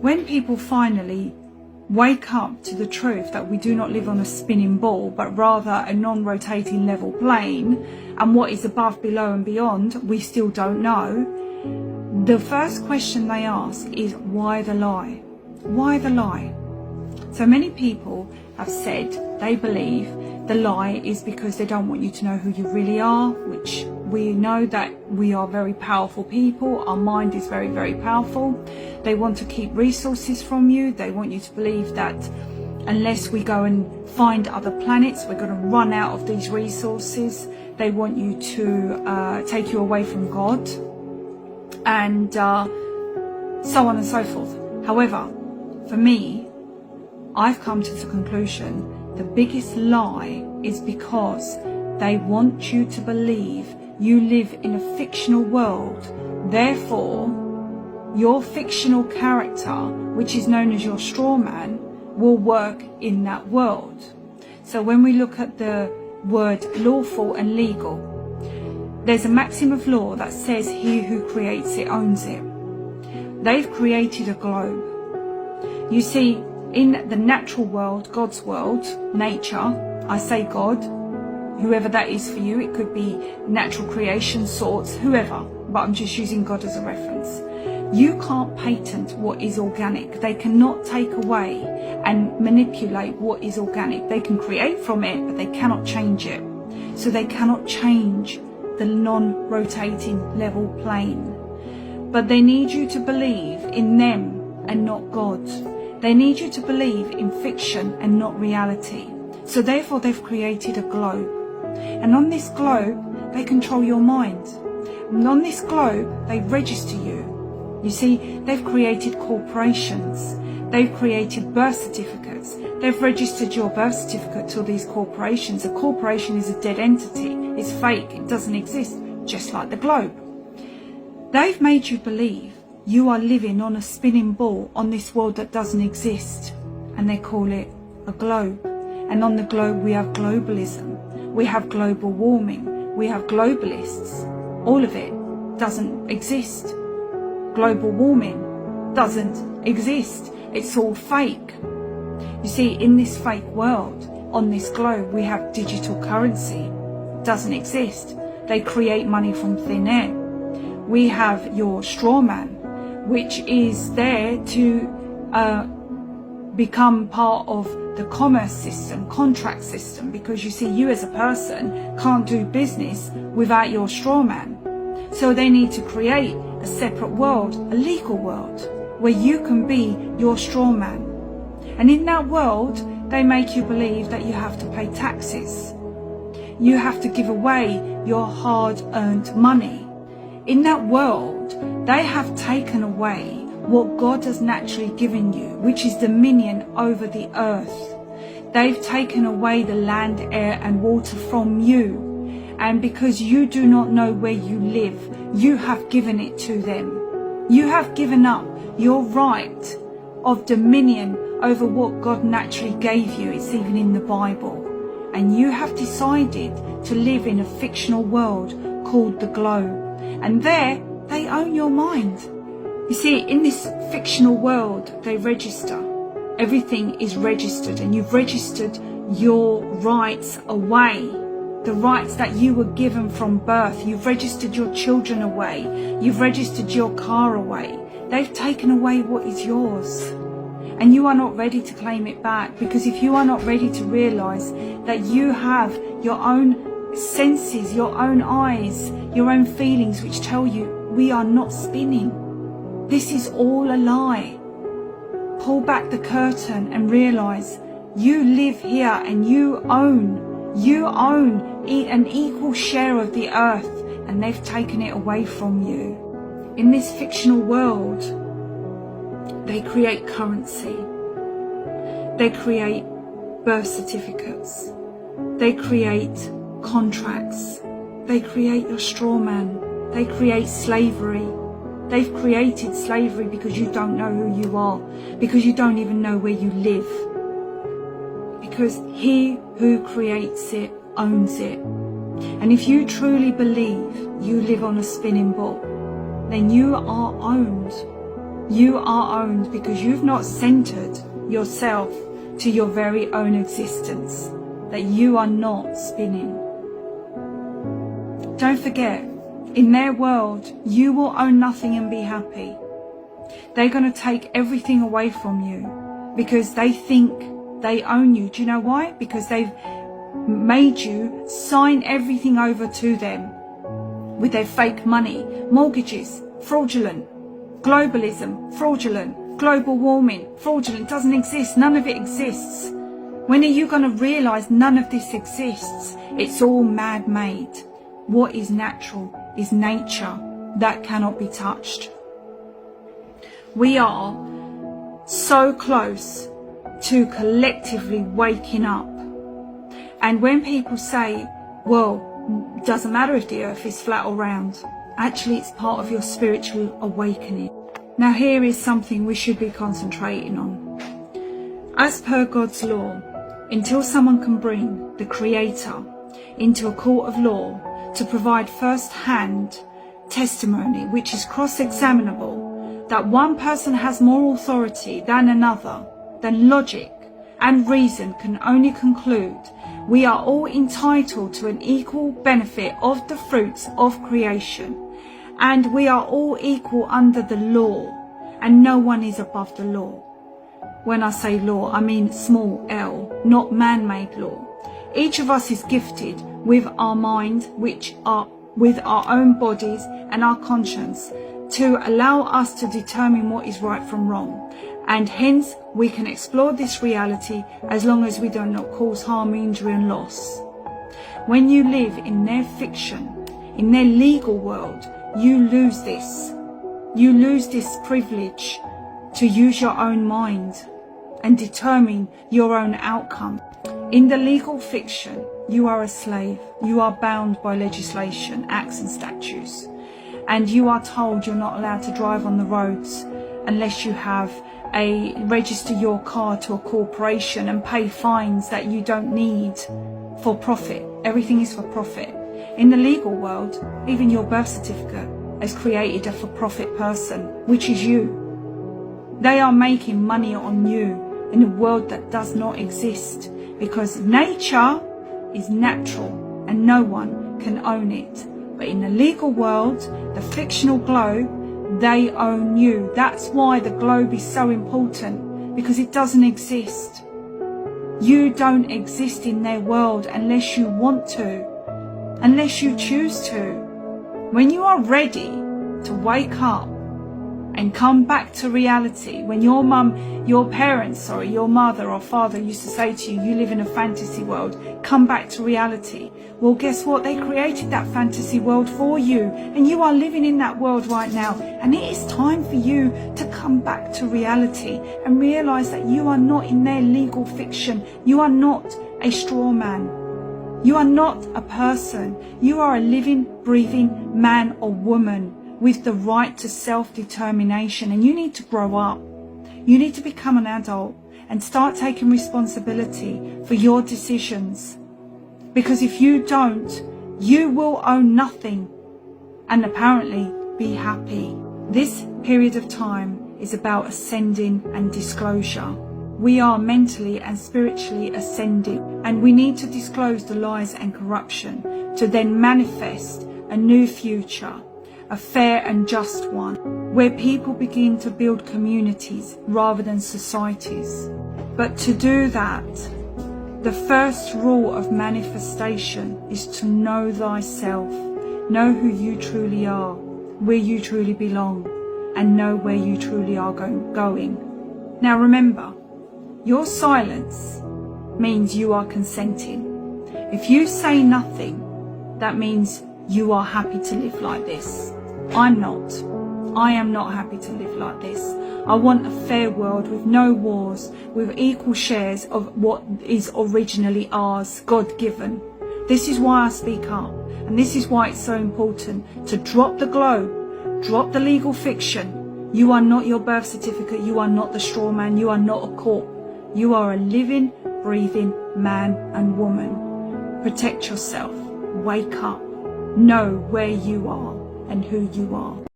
When people finally wake up to the truth that we do not live on a spinning ball, but rather a non-rotating level plane, and what is above, below and beyond, we still don't know, the first question they ask is, why the lie? Why the lie? So many people have said they believe the lie is because they don't want you to know who you really are, which we know that we are very powerful people. Our mind is very, very powerful. They want to keep resources from you. They want you to believe that unless we go and find other planets, we're going to run out of these resources. They want you to take you away from God, and so on and so forth. However, for me, I've come to the conclusion the biggest lie is because they want you to believe you live in a fictional world. Therefore, your fictional character, which is known as your straw man, will work in that world. So when we look at the word lawful and legal, there's a maxim of law that says he who creates it owns it. They've created a globe. You see, in the natural world, God's world, nature, I say God, whoever that is for you, it could be natural creation sorts, whoever, but I'm just using God as a reference. You can't patent what is organic. They cannot take away and manipulate what is organic. They can create from it, but they cannot change it. So they cannot change the non-rotating level plane. But they need you to believe in them and not God. They need you to believe in fiction and not reality. So therefore they've created a globe. And on this globe, they control your mind. And on this globe, they register you. You see, they've created corporations. They've created birth certificates. They've registered your birth certificate to these corporations. A corporation is a dead entity. It's fake. It doesn't exist, just like the globe. They've made you believe you are living on a spinning ball on this world that doesn't exist. And they call it a globe. And on the globe, we have globalism. We have global warming. We have globalists. All of it doesn't exist. Global warming doesn't exist. It's all fake. You see, in this fake world, on this globe, we have digital currency. It doesn't exist. They create money from thin air. We have your straw man, which is there to become part of the commerce system, contract system, because you see, you as a person can't do business without your straw man. So they need to create a separate world, a legal world, where you can be your straw man. And in that world, they make you believe that you have to pay taxes. You have to give away your hard-earned money. In that world, they have taken away what God has naturally given you, which is dominion over the earth. They've taken away the land, air and water from you. And because you do not know where you live, you have given it to them. You have given up your right of dominion over what God naturally gave you. It's even in the Bible. And you have decided to live in a fictional world called the globe. And there, they own your mind. You see, in this fictional world, they register. Everything is registered, and you've registered your rights away. The rights that you were given from birth. You've registered your children away. You've registered your car away. They've taken away what is yours. And you are not ready to claim it back, because if you are not ready to realize that you have your own senses, your own eyes, your own feelings which tell you we are not spinning. This is all a lie. Pull back the curtain and realize you live here and you own an equal share of the earth, and they've taken it away from you. In this fictional world, they create currency. They create birth certificates. They create contracts. They create your straw man. They create slavery. They've created slavery because you don't know who you are, because you don't even know where you live. Because he who creates it owns it. And if you truly believe you live on a spinning ball, then you are owned. You are owned because you've not centered yourself to your very own existence, that you are not spinning. Don't forget, in their world, you will own nothing and be happy. They're going to take everything away from you because they think they own you. Do you know why? Because they've made you sign everything over to them with their fake money, mortgages, fraudulent, globalism, fraudulent, global warming, fraudulent, doesn't exist, none of it exists. When are you going to realize none of this exists? It's all man-made. What is natural is nature that cannot be touched. We are so close to collectively waking up. And when people say, well, doesn't matter if the earth is flat or round, actually it's part of your spiritual awakening. Now here is something we should be concentrating on. As per God's law, until someone can bring the Creator into a court of law to provide first-hand testimony, which is cross-examinable, that one person has more authority than another, then logic and reason can only conclude we are all entitled to an equal benefit of the fruits of creation, and we are all equal under the law, and no one is above the law. When I say law, I mean small l, not man-made law. Each of us is gifted with our mind, with our own bodies and our conscience, to allow us to determine what is right from wrong. And hence we can explore this reality as long as we do not cause harm, injury and loss. When you live in their fiction, in their legal world, you lose this. You lose this privilege to use your own mind and determine your own outcome. In the legal fiction, you are a slave. You are bound by legislation, acts and statutes. And you are told you're not allowed to drive on the roads unless you have register your car to a corporation and pay fines that you don't need for profit. Everything is for profit. In the legal world, even your birth certificate has created a for-profit person, which is you. They are making money on you in a world that does not exist, because nature is natural and no one can own it. But in the legal world, the fictional globe, they own you. That's why the globe is so important, because it doesn't exist. You don't exist in their world unless you want to, unless you choose to. When you are ready to wake up and come back to reality, when your parents, your mother or father used to say to you, you live in a fantasy world, come back to reality. Well, guess what? They created that fantasy world for you, and you are living in that world right now. And it is time for you to come back to reality and realize that you are not in their legal fiction. You are not a straw man. You are not a person. You are a living, breathing man or woman with the right to self-determination, and you need to grow up. You need to become an adult and start taking responsibility for your decisions. Because if you don't, you will own nothing and apparently be happy. This period of time is about ascending and disclosure. We are mentally and spiritually ascending, and we need to disclose the lies and corruption to then manifest a new future, a fair and just one, where people begin to build communities rather than societies. But to do that, the first rule of manifestation is to know thyself, know who you truly are, where you truly belong, and know where you truly are going. Now remember, your silence means you are consenting. If you say nothing, that means you are happy to live like this. I'm not. I am not happy to live like this. I want a fair world with no wars, with equal shares of what is originally ours, God-given. This is why I speak up, and this is why it's so important to drop the globe, drop the legal fiction. You are not your birth certificate, you are not the straw man, you are not a court. You are a living, breathing man and woman. Protect yourself, wake up, know where you are and who you are.